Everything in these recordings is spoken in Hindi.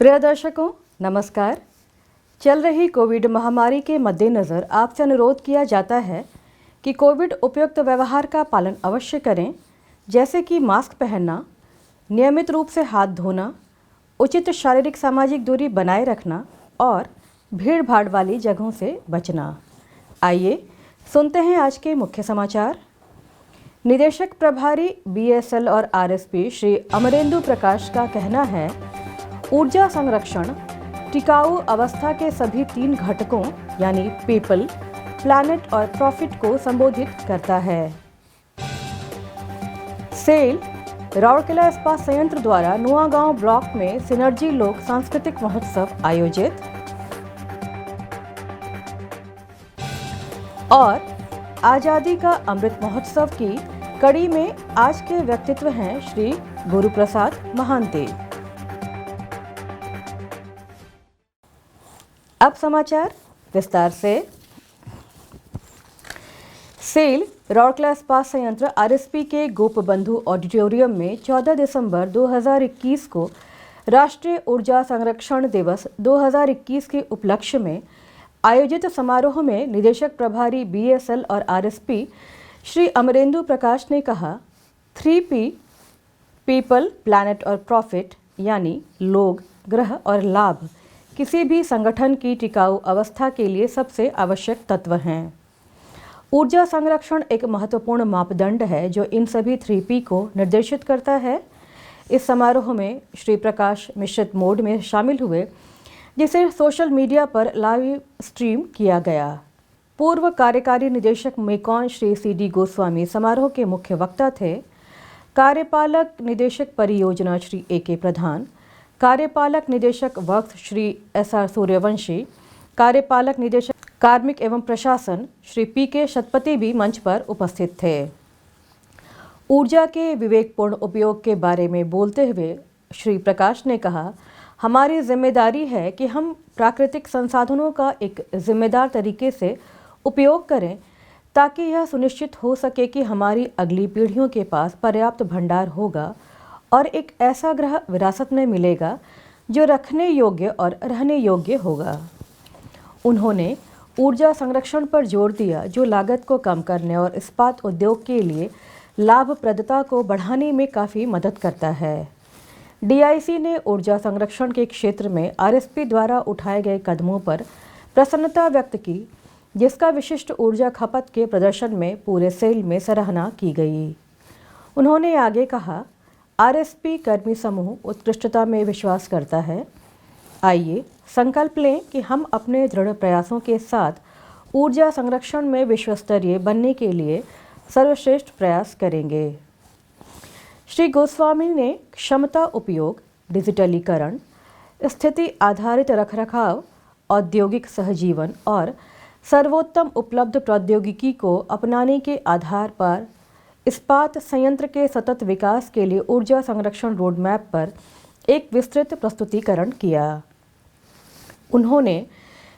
प्रिय दर्शकों, नमस्कार। चल रही कोविड महामारी के मद्देनज़र आपसे अनुरोध किया जाता है कि कोविड उपयुक्त व्यवहार का पालन अवश्य करें, जैसे कि मास्क पहनना, नियमित रूप से हाथ धोना, उचित शारीरिक सामाजिक दूरी बनाए रखना और भीड़ भाड़ वाली जगहों से बचना। आइए सुनते हैं आज के मुख्य समाचार। निदेशक प्रभारी बीएसएल और आरएसपी श्री अमरेंदु प्रकाश का कहना है, ऊर्जा संरक्षण टिकाऊ अवस्था के सभी 3 घटकों यानी पीपल, प्लैनेट और प्रॉफिट को संबोधित करता है। सेल राउरकेला इस्पात संयंत्र द्वारा नुआगांव ब्लॉक में सिनर्जी लोक सांस्कृतिक महोत्सव आयोजित। और आज़ादी का अमृत महोत्सव की कड़ी में आज के व्यक्तित्व हैं श्री गुरुप्रसाद महांते। अब समाचार विस्तार से। सेल राउरकेला इस्पात संयंत्र आरएसपी के गोपबंधु ऑडिटोरियम में 14 दिसंबर 2021 को राष्ट्रीय ऊर्जा संरक्षण दिवस 2021 के उपलक्ष्य में आयोजित समारोह में निदेशक प्रभारी बीएसएल और आरएसपी श्री अमरेंदु प्रकाश ने कहा, 3P पीपल, प्लैनेट और प्रॉफिट यानी लोग, ग्रह और लाभ किसी भी संगठन की टिकाऊ अवस्था के लिए सबसे आवश्यक तत्व हैं। ऊर्जा संरक्षण एक महत्वपूर्ण मापदंड है जो इन सभी 3P को निर्देशित करता है। इस समारोह में श्री प्रकाश मिश्रित मोड में शामिल हुए, जिसे सोशल मीडिया पर लाइव स्ट्रीम किया गया। पूर्व कार्यकारी निदेशक मेकॉन श्री सीडी गोस्वामी समारोह के मुख्य वक्ता थे। कार्यपालक निदेशक परियोजना श्री AK प्रधान, कार्यपालक निदेशक वर्क्स श्री SR सूर्यवंशी, कार्यपालक निदेशक कार्मिक एवं प्रशासन श्री PK शतपति भी मंच पर उपस्थित थे। ऊर्जा के विवेकपूर्ण उपयोग के बारे में बोलते हुए श्री प्रकाश ने कहा, हमारी जिम्मेदारी है कि हम प्राकृतिक संसाधनों का एक जिम्मेदार तरीके से उपयोग करें ताकि यह सुनिश्चित हो सके कि हमारी अगली पीढ़ियों के पास पर्याप्त भंडार होगा और एक ऐसा ग्रह विरासत में मिलेगा जो रखने योग्य और रहने योग्य होगा। उन्होंने ऊर्जा संरक्षण पर जोर दिया, जो लागत को कम करने और इस्पात उद्योग के लिए लाभप्रदता को बढ़ाने में काफ़ी मदद करता है। DIC ने ऊर्जा संरक्षण के क्षेत्र में आरएसपी द्वारा उठाए गए कदमों पर प्रसन्नता व्यक्त की, जिसका विशिष्ट ऊर्जा खपत के प्रदर्शन में पूरे सेल में सराहना की गई। उन्होंने आगे कहा, आरएसपी कर्मी समूह उत्कृष्टता में विश्वास करता है। आइए संकल्प लें कि हम अपने दृढ़ प्रयासों के साथ ऊर्जा संरक्षण में विश्वस्तरीय बनने के लिए सर्वश्रेष्ठ प्रयास करेंगे। श्री गोस्वामी ने क्षमता उपयोग, डिजिटलीकरण, स्थिति आधारित रखरखाव, औद्योगिक सहजीवन और सर्वोत्तम उपलब्ध प्रौद्योगिकी को अपनाने के आधार पर इस्पात संयंत्र के सतत विकास के लिए ऊर्जा संरक्षण रोडमैप पर एक विस्तृत प्रस्तुतिकरण किया। उन्होंने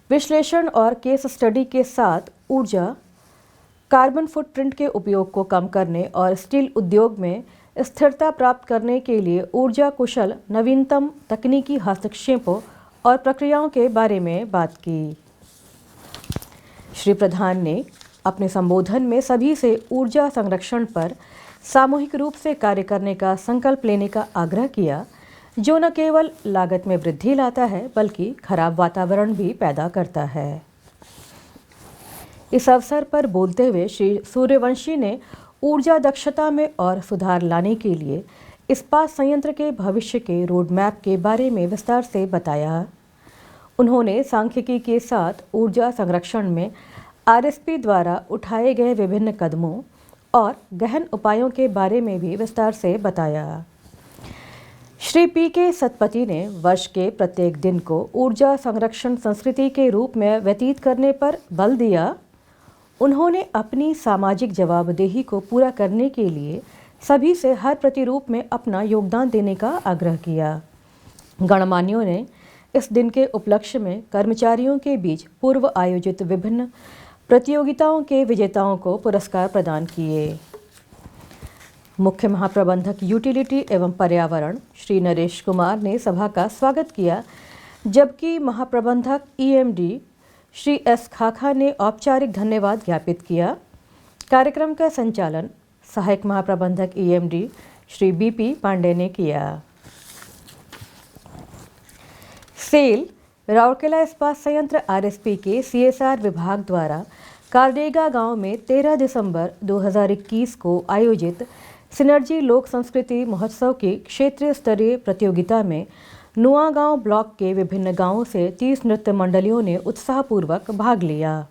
विश्लेषण और केस स्टडी के साथ ऊर्जा कार्बन फुटप्रिंट के उपयोग को कम करने और स्टील उद्योग में स्थिरता प्राप्त करने के लिए ऊर्जा कुशल नवीनतम तकनीकी हस्तक्षेपों और प्रक्रियाओं के बारे में बात की। श्री प्रधान ने अपने संबोधन में सभी से ऊर्जा संरक्षण पर सामूहिक रूप से कार्य करने का संकल्प लेने का आग्रह किया, जो न केवल लागत में वृद्धि लाता है बल्कि खराब वातावरण भी पैदा करता है। इस अवसर पर बोलते हुए श्री सूर्यवंशी ने ऊर्जा दक्षता में और सुधार लाने के लिए इस्पात संयंत्र के भविष्य के रोडमैप के बारे में विस्तार से बताया। उन्होंने सांख्यिकी के साथ ऊर्जा संरक्षण में आरएसपी द्वारा उठाए गए विभिन्न कदमों और गहन उपायों के बारे में भी विस्तार से बताया। श्री PK शतपति ने वर्ष के प्रत्येक दिन को ऊर्जा संरक्षण संस्कृति के रूप में व्यतीत करने पर बल दिया। उन्होंने अपनी सामाजिक जवाबदेही को पूरा करने के लिए सभी से हर प्रतिरूप में अपना योगदान देने का आग्रह किया। गणमान्यों ने इस दिन के उपलक्ष्य में कर्मचारियों के बीच पूर्व आयोजित विभिन्न प्रतियोगिताओं के विजेताओं को पुरस्कार प्रदान किए। मुख्य महाप्रबंधक यूटिलिटी एवं पर्यावरण श्री नरेश कुमार ने सभा का स्वागत किया, जबकि महाप्रबंधक ईएमडी श्री एस खाखा ने औपचारिक धन्यवाद ज्ञापित किया। कार्यक्रम का संचालन सहायक महाप्रबंधक ईएमडी श्री बीपी पांडे ने किया। सेल राउरकेला इस्पात संयंत्र आरएसपी के सीएसआर विभाग द्वारा कारडेगा गांव में 13 दिसंबर 2021 को आयोजित सिनर्जी लोक संस्कृति महोत्सव की क्षेत्रीय स्तरीय प्रतियोगिता में नुआगांव ब्लॉक के विभिन्न गांवों से 30 नृत्य मंडलियों ने उत्साहपूर्वक भाग लिया।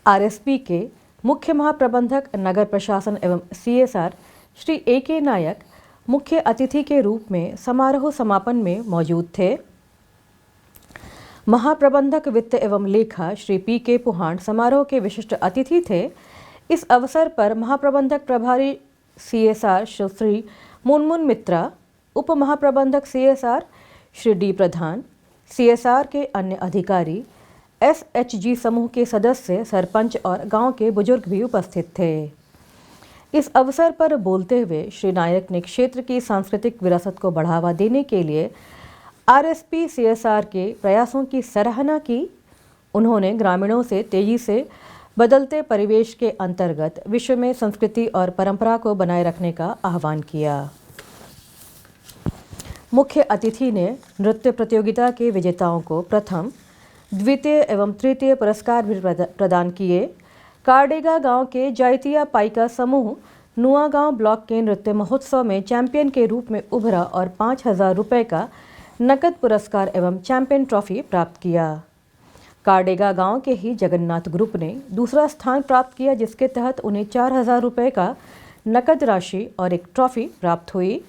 आरएसपी के मुख्य महाप्रबंधक नगर प्रशासन एवं सीएसआर श्री ए.के. नायक मुख्य अतिथि के रूप में समारोह समापन में मौजूद थे। महाप्रबंधक वित्त एवं लेखा श्री पी.के. पुहान समारोह के विशिष्ट अतिथि थे। इस अवसर पर महाप्रबंधक प्रभारी सीएसआर श्री मुनमुन मित्रा, उप महाप्रबंधक सीएसआर श्री डी प्रधान, सीएसआर के अन्य अधिकारी, एसएचजी समूह के सदस्य, सरपंच और गांव के बुजुर्ग भी उपस्थित थे। इस अवसर पर बोलते हुए श्री नायक ने क्षेत्र की सांस्कृतिक विरासत को बढ़ावा देने के लिए आरएसपी सीएसआर के प्रयासों की सराहना की। उन्होंने ग्रामीणों से तेजी से बदलते परिवेश के अंतर्गत विश्व में संस्कृति और परंपरा को बनाए रखने का आह्वान किया। मुख्य अतिथि ने नृत्य प्रतियोगिता के विजेताओं को प्रथम, द्वितीय एवं तृतीय पुरस्कार भी प्रदान किए। कारडेगा गांव के जायतिया पाइका समूह नुआगांव ब्लॉक के नृत्य महोत्सव में चैंपियन के रूप में उभरा और 5,000 रुपये का नकद पुरस्कार एवं चैंपियन ट्रॉफी प्राप्त किया। कारडेगा गांव के ही जगन्नाथ ग्रुप ने दूसरा स्थान प्राप्त किया, जिसके तहत उन्हें 4,000 रुपये का नकद राशि और एक ट्रॉफी प्राप्त हुई।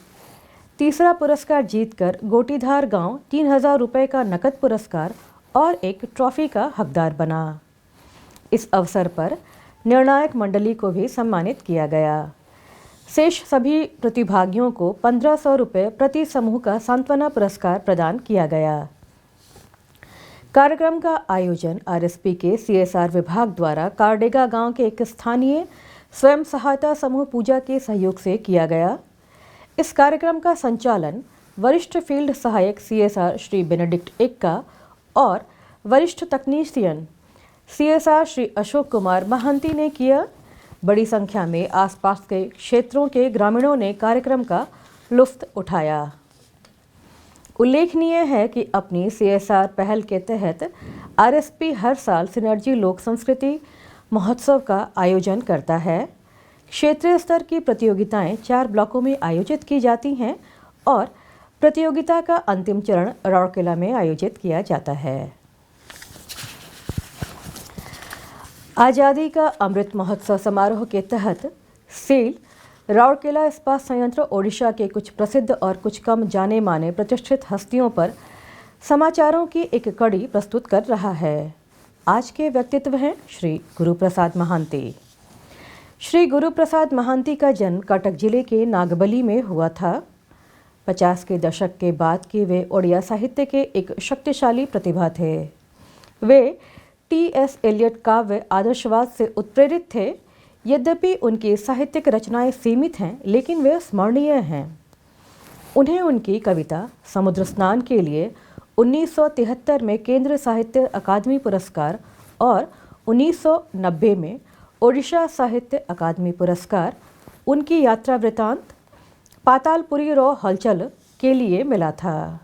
तीसरा पुरस्कार जीतकर गोटीधार गांव 3,000 रुपये का नकद पुरस्कार और एक ट्रॉफी का हकदार बना। इस अवसर पर निर्णायक मंडली को भी सम्मानित किया गया। शेष सभी प्रतिभागियों को 1,500 रुपये प्रति समूह का सांत्वना पुरस्कार प्रदान किया गया। कार्यक्रम का आयोजन आरएसपी के सीएसआर विभाग द्वारा कारडेगा गांव के एक स्थानीय स्वयं सहायता समूह पूजा के सहयोग से किया गया। इस कार्यक्रम का संचालन वरिष्ठ फील्ड सहायक सीएसआर श्री बेनेडिक्ट एक्का और वरिष्ठ तकनीशियन सीएसआर श्री अशोक कुमार महंती ने किया। बड़ी संख्या में आसपास के क्षेत्रों के ग्रामीणों ने कार्यक्रम का लुत्फ उठाया। उल्लेखनीय है कि अपनी सीएसआर पहल के तहत आरएसपी हर साल सिनर्जी लोक संस्कृति महोत्सव का आयोजन करता है। क्षेत्रीय स्तर की प्रतियोगिताएं 4 ब्लॉकों में आयोजित की जाती हैं और प्रतियोगिता का अंतिम चरण राउरकेला में आयोजित किया जाता है। आज़ादी का अमृत महोत्सव समारोह के तहत सेल राउरकेला इस्पात संयंत्र ओडिशा के कुछ प्रसिद्ध और कुछ कम जाने माने प्रतिष्ठित हस्तियों पर समाचारों की एक कड़ी प्रस्तुत कर रहा है। आज के व्यक्तित्व हैं श्री गुरुप्रसाद महांती। श्री गुरुप्रसाद महांती का जन्म कटक जिले के नागबली में हुआ था। 50 के दशक के बाद के वे ओडिया साहित्य के एक शक्तिशाली प्रतिभा थे। वे टी.एस. एलियट काव्य आदर्शवाद से उत्प्रेरित थे। यद्यपि उनकी साहित्यिक रचनाएं सीमित हैं, लेकिन वे स्मरणीय हैं। उन्हें उनकी कविता समुद्र स्नान के लिए 1973 में केंद्र साहित्य अकादमी पुरस्कार और 1990 में ओडिशा साहित्य अकादमी पुरस्कार, उनकी यात्रा वृतांत पातालपुरी रो हलचल के लिए मिला था।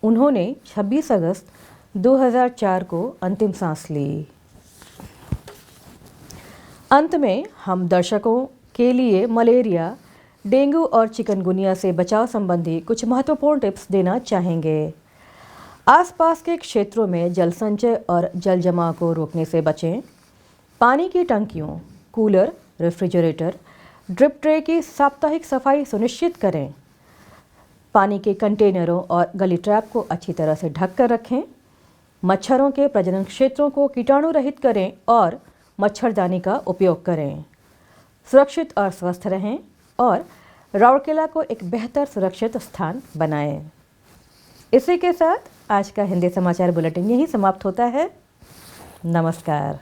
उन्होंने 26 अगस्त 2004 को अंतिम सांस ली। अंत में हम दर्शकों के लिए मलेरिया, डेंगू और चिकनगुनिया से बचाव संबंधी कुछ महत्वपूर्ण टिप्स देना चाहेंगे। आसपास के क्षेत्रों में जल संचय और जल जमाव को रोकने से बचें। पानी की टंकियों, कूलर, रेफ्रिजरेटर, ड्रिप ट्रे की साप्ताहिक सफाई सुनिश्चित करें। पानी के कंटेनरों और गली ट्रैप को अच्छी तरह से ढक कर रखें। मच्छरों के प्रजनन क्षेत्रों को कीटाणु रहित करें और मच्छरदानी का उपयोग करें। सुरक्षित और स्वस्थ रहें और राउरकेला को एक बेहतर सुरक्षित स्थान बनाएं। इसी के साथ आज का हिंदी समाचार बुलेटिन यहीं समाप्त होता है। नमस्कार।